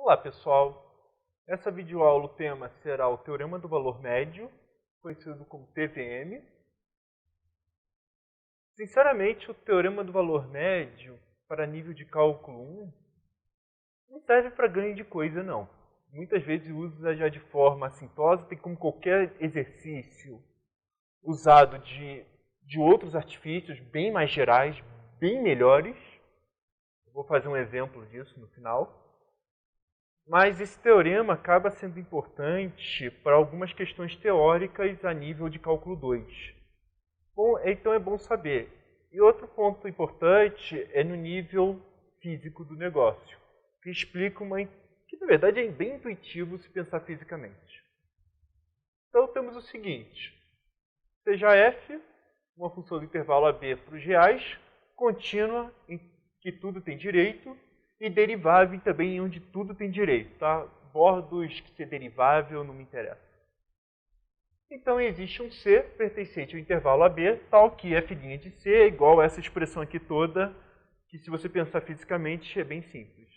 Olá pessoal, nessa videoaula o tema será o Teorema do Valor Médio, conhecido como TVM. Sinceramente, o Teorema do Valor Médio, para nível de cálculo 1, não serve para grande coisa não. Muitas vezes usa já de forma assintosa, tem como qualquer exercício usado de outros artifícios bem mais gerais, bem melhores. Eu vou fazer um exemplo disso no final. Mas esse teorema acaba sendo importante para algumas questões teóricas a nível de cálculo 2. Bom, então é bom saber. E outro ponto importante é no nível físico do negócio, que explica que na verdade é bem intuitivo se pensar fisicamente. Então temos o seguinte, seja f, uma função do intervalo AB para os reais, contínua em que tudo tem direito, e derivável também onde tudo tem direito, tá? Bordos que ser derivável não me interessa. Então existe um C pertencente ao intervalo AB, tal que f' de C é igual a essa expressão aqui toda, que se você pensar fisicamente é bem simples.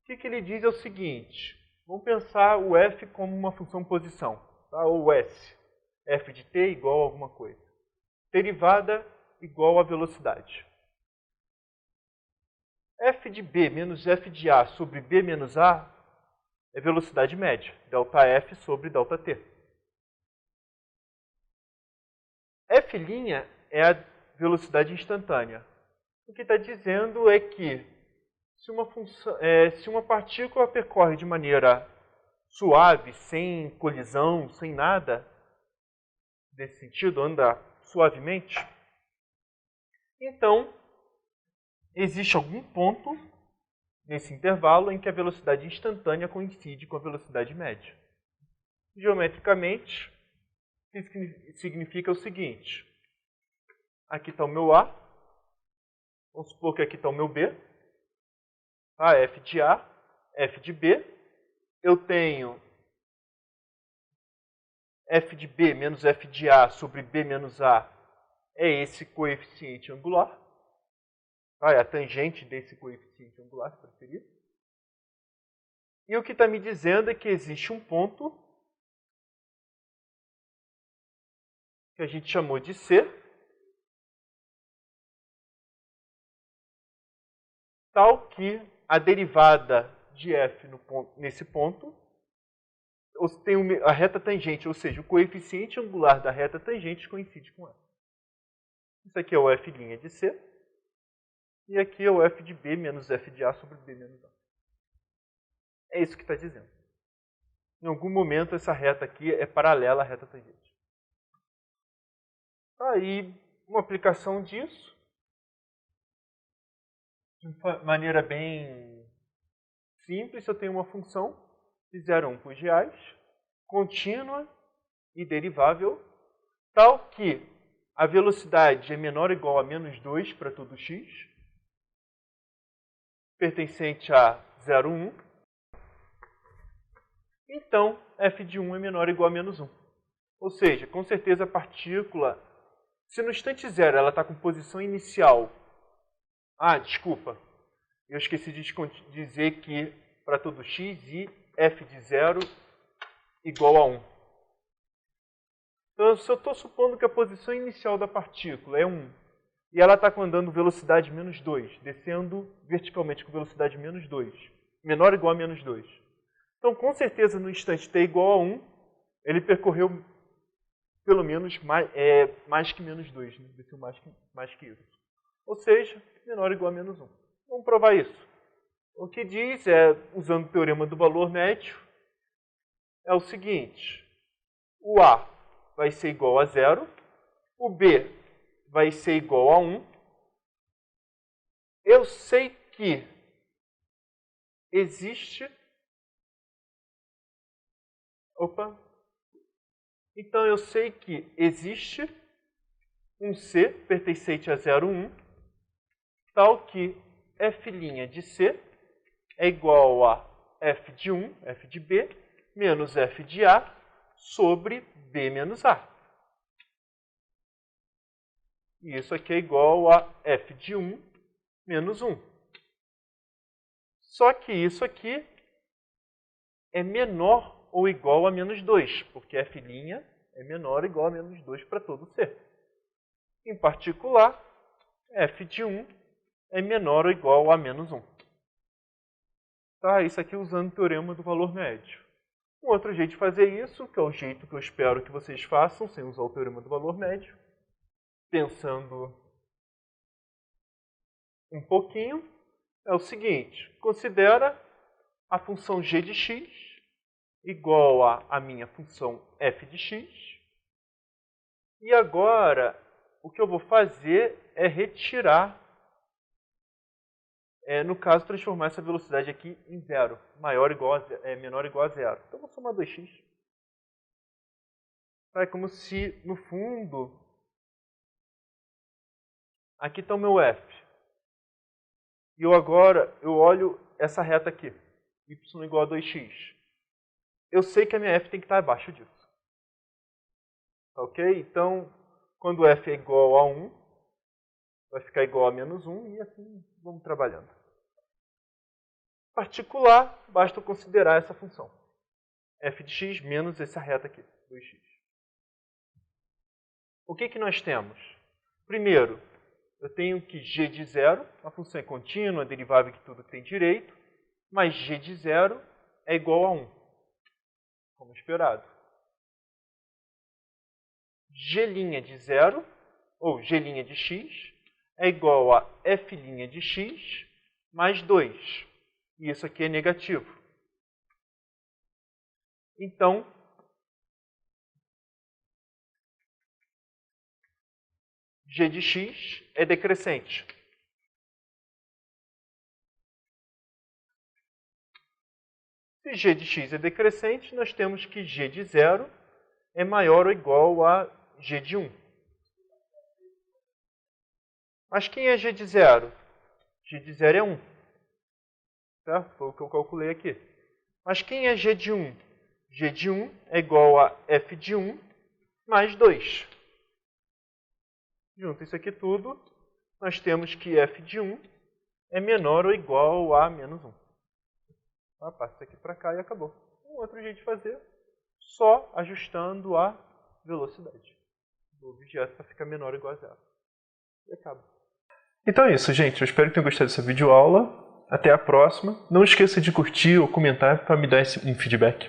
O que ele diz é o seguinte, vamos pensar o f como uma função posição, tá? Ou S, f de t igual a alguma coisa. Derivada igual a velocidade. F de B menos F de A sobre B menos A é velocidade média, ΔF sobre ΔT. F' é a velocidade instantânea. O que está dizendo é que se uma partícula percorre de maneira suave, sem colisão, sem nada, nesse sentido, anda suavemente, então existe algum ponto nesse intervalo em que a velocidade instantânea coincide com a velocidade média. Geometricamente, isso significa o seguinte. Aqui está o meu A. Vamos supor que aqui está o meu B. F de A, F de B. Eu tenho F de B menos F de A sobre B menos A é esse coeficiente angular. É a tangente desse coeficiente angular, se preferir. E o que está me dizendo é que existe um ponto que a gente chamou de C, tal que a derivada de f nesse ponto tem a reta tangente, ou seja, o coeficiente angular da reta tangente coincide com ela. Isso aqui é o f' de C. E aqui é o f de B menos f de A sobre B menos A. É isso que está dizendo. Em algum momento essa reta aqui é paralela à reta tangente. Aí, uma aplicação disso, de maneira bem simples, eu tenho uma função de 0 a 1 por reais, contínua e derivável, tal que a velocidade é menor ou igual a menos 2 para todo x, pertencente a 0, 1. Então, f de 1 é menor ou igual a menos 1. Ou seja, com certeza a partícula, se no instante zero ela está com posição inicial... desculpa, eu esqueci de dizer que para todo x e f de 0 igual a 1. Então, se eu estou supondo que a posição inicial da partícula é 1, e ela está andando velocidade menos 2, descendo verticalmente com velocidade menos 2, menor ou igual a menos 2. Então, com certeza, no instante t igual a 1, ele percorreu pelo menos mais que menos 2, né? Desceu mais que isso. Ou seja, menor ou igual a menos 1. Vamos provar isso. O que diz usando o teorema do valor médio, é o seguinte. O A vai ser igual a 0, o B vai ser igual a 1. Eu sei que existe... Então, eu sei que existe um C pertencente a 0, 1, tal que f' de C é igual a f de 1, f de B, menos f de A sobre B menos A. E isso aqui é igual a f de 1 menos 1. Só que isso aqui é menor ou igual a menos 2, porque f' é menor ou igual a menos 2 para todo C. Em particular, f de 1 é menor ou igual a menos 1. Tá? Isso aqui usando o teorema do valor médio. Um outro jeito de fazer isso, que é o jeito que eu espero que vocês façam, sem usar o teorema do valor médio, pensando um pouquinho, é o seguinte: considera a função g de x igual a minha função f de x. E agora, o que eu vou fazer é retirar, no caso, transformar essa velocidade aqui em zero, menor ou igual a zero. Então, eu vou somar 2x. É como se, no fundo, aqui está o meu f. E agora eu olho essa reta aqui, y igual a 2x. Eu sei que a minha f tem que estar abaixo disso. Ok? Então, quando f é igual a 1, vai ficar igual a menos 1 e assim vamos trabalhando. Em particular, basta eu considerar essa função. f de x menos essa reta aqui, 2x. O que nós temos? Primeiro, eu tenho que g de zero, a função é contínua, derivável de tudo que tem direito, mas g de zero é igual a 1, como esperado. G' de zero, ou g' de x, é igual a f' de x mais 2. E isso aqui é negativo. Então, g de x é decrescente. Se g de x é decrescente, nós temos que g de zero é maior ou igual a g de 1. Mas quem é g de zero? G de zero é 1. Certo? Foi o que eu calculei aqui. Mas quem é g de 1? G de 1 é igual a f de 1 mais 2. Junto isso aqui tudo, nós temos que f de 1 é menor ou igual a menos 1. Passa isso aqui para cá e acabou. Um outro jeito de fazer, só ajustando a velocidade do objeto para ficar menor ou igual a zero. E acaba. Então é isso, gente. Eu espero que tenham gostado dessa videoaula. Até a próxima. Não esqueça de curtir ou comentar para me dar um feedback.